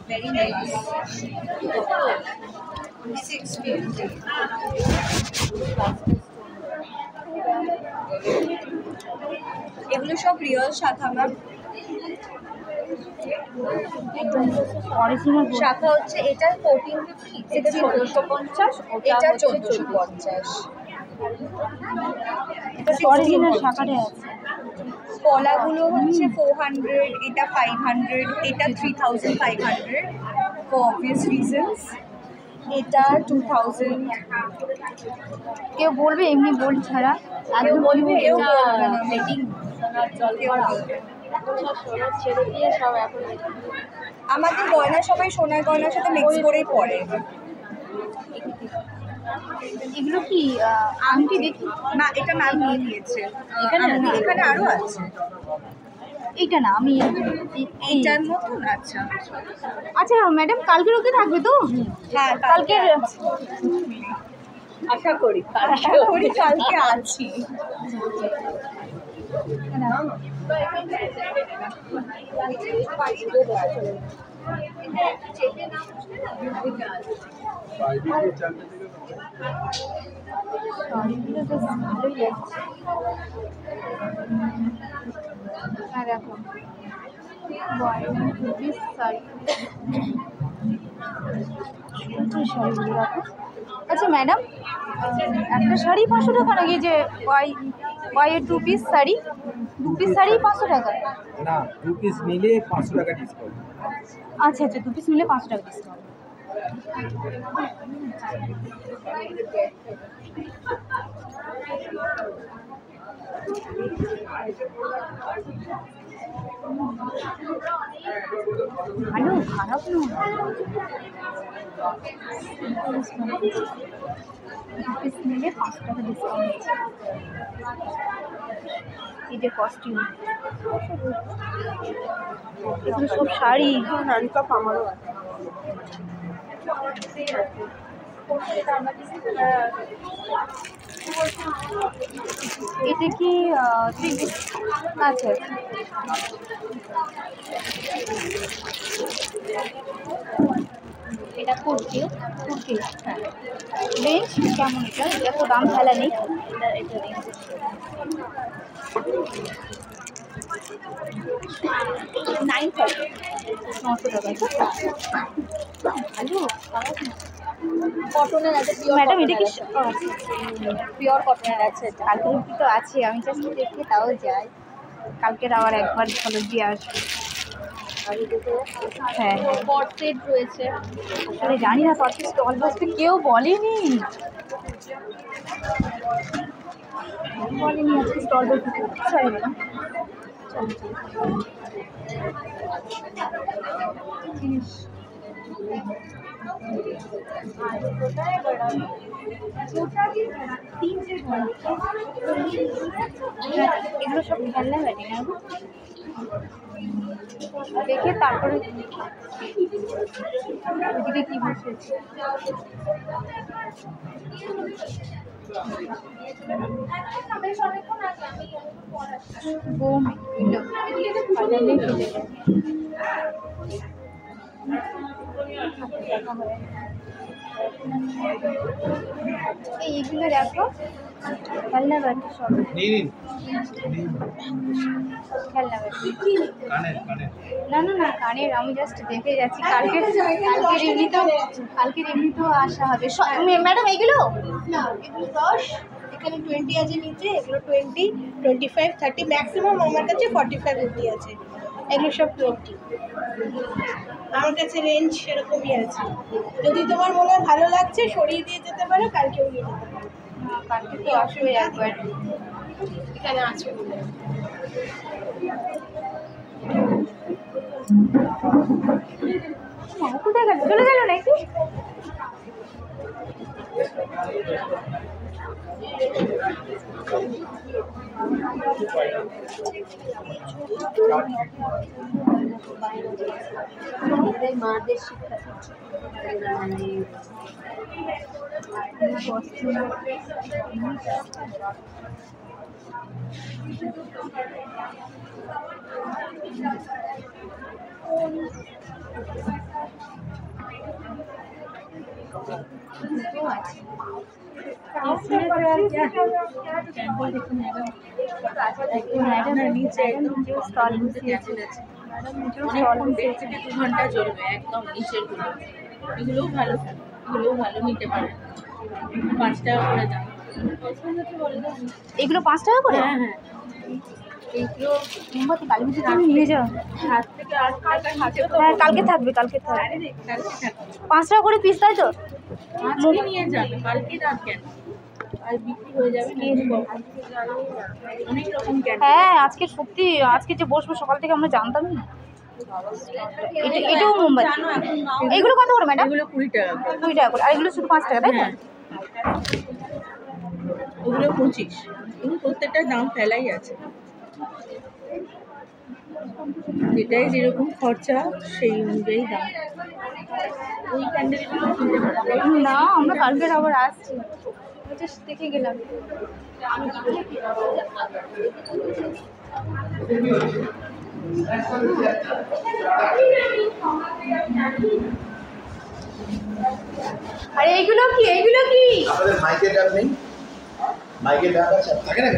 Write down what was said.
Very nice. 650. এগুলো সব real শাখা ম্যাম। অরিজিনাল শাখা হচ্ছে এটা 1450, এটা 1650, এটা 1450। এটা অরিজিনাল শাখাটাই আছে। কলাগুলো হচ্ছে 400, এটা 500, এটা 3500 for obvious reasons, এটা 2000। কেউ বলবে এমনি গোল্ড ছাড়া? কেউ বলবে কেউ এটা বলবে না। বেটিং, কেউ বলবে। ছেড়ে দিয়ে সব এখন আমাদের গয়না সবাই সোনার গয়নার সাথে মিক্স করেই পরে। এগুলো কি আংটি দেখি না, এটা ম্যাম নিয়ে নিয়েছে। এখানে আরো আছে। এইটা না, আমি এইটার মতন। আচ্ছা আচ্ছা ম্যাডাম, কালকের ওকে থাকবে তো? হ্যাঁ, কালকের আশা করি কালকে আছি। দেখো শাড়িগুলো দেখো। আচ্ছা ম্যাডাম, একটা শাড়ি 500 টাকা নাকি? যে ওয়াইয়ের 2 পিস শাড়ি, 2 পিস শাড়ি 500 টাকা? না, 2 পিস নিলে 500 টাকা ডিসকাউন্ট। আচ্ছা আচ্ছা, 2 পিস নিলে 500 টাকা ডিসকাউন্ট। ভালো, খারাপ নয়। 2 পিস নিলে 500 টাকা ডিসকাউন্ট আছে। এই যে কস্টিউম, এগুলো সব শাড়ি। হ্যান্ডকাপ আমারও আছে। এটা কি আচ্ছা এটা কুর্তি। হ্যাঁ, রেঞ্জ কেমন? এটা তো দাম ফেলা নেই। এটা রেঞ্জ 930, 900 টাকা। হ্যালো, কটনের আছে, ম্যাডাম এটা কি পিওর কটনের আছে। কালকে রুটি তো আছে, আমি জাস্ট দেখে তাও যাই। কালকের আবার একবার ভালো দিয়ে আসবো। হ্যাঁ হ্যাঁ, কট সেট রয়েছে। আসলে জানি না, তো স্টল বসতে কেউ বলেনি আজকে স্টল বসতে। সরি ম্যাডাম, জিনিস এগুলো সব খেলনা লাগে না, দেখে তারপরে ওদিকে কি বসেছে। এইগুলো দেখো, খেলনা বাটি সব খেলনা বাটি। না না না, কানের আমি জাস্ট দেখে যাচ্ছি। কালকের এমনিতেও আসা হবে। ম্যাডাম এগুলো না, এগুলো 10, এখানে 20 আছে নিচে, এগুলো 20, 25, 30, ম্যাক্সিমাম আমার কাছে 45 অবধি আছে। এগুলো সব 20। আমার কাছে রেঞ্জ সেরকমই আছে। যদি তোমার মনে হয় ভালো লাগছে সরিয়ে দিয়ে যেতে পারো, কালকেও নিয়ে যেতে পারো। কালকে তো আসবে একবার, এখানে আছে। কোথায় গেল? চলে গেল নাকি? মাদের শিক্ষা মানে আছে। ম্যাডাম নিজেও স্টল বসিয়েছে। ম্যাডাম নিজেও স্টল বসিয়েছে। 2 ঘন্টা চলবে একদম নিচের গুলো। এগুলোও ভালো, এগুলোও ভালো নিতে পারে। 5 টাকা করে দাম। এগুলো 5 টাকা করে? হ্যাঁ হ্যাঁ, এইগুলো মোমবাতি কালী পুজোর জন্য নিয়ে যাও। 7 থেকে 8 টাকা নিচে তো হ্যাঁ কালকে থাকবে, কালকে থাকবে। 5 টাকা করে পিস, তাই তো? আজকে নিয়ে যাবে, কালকে রাত কেন? আর বিক্রি হয়ে যাবে না অনেক রকম ক্যান্ডেল। হ্যাঁ আজকে সত্যি, আজকে যে বসবো সকাল থেকে আমরা জানতামই না। এটাও মোমবাতি। এগুলো কত করে ম্যাডাম? এগুলো 20 টাকা করে। 20 টাকা করে। আর এগুলো শুধু 5 টাকা, তাই তো? হ্যাঁ, ওগুলো 25। এগুলো প্রত্যেকটার দাম ফেলাই আছে, যেটাই যেরকম খরচা সেই অনুযায়ী দাম। ওই ক্যান্ডেলগুলো কিনতে পারবে। না আমরা কালকে আবার আসছি, জাস্ট দেখে গেলাম। আর এইগুলো কি? এইগুলো কি? আপনাদের মাইকের ডাক নেই? মাইকের ডাক আছে থাকে না?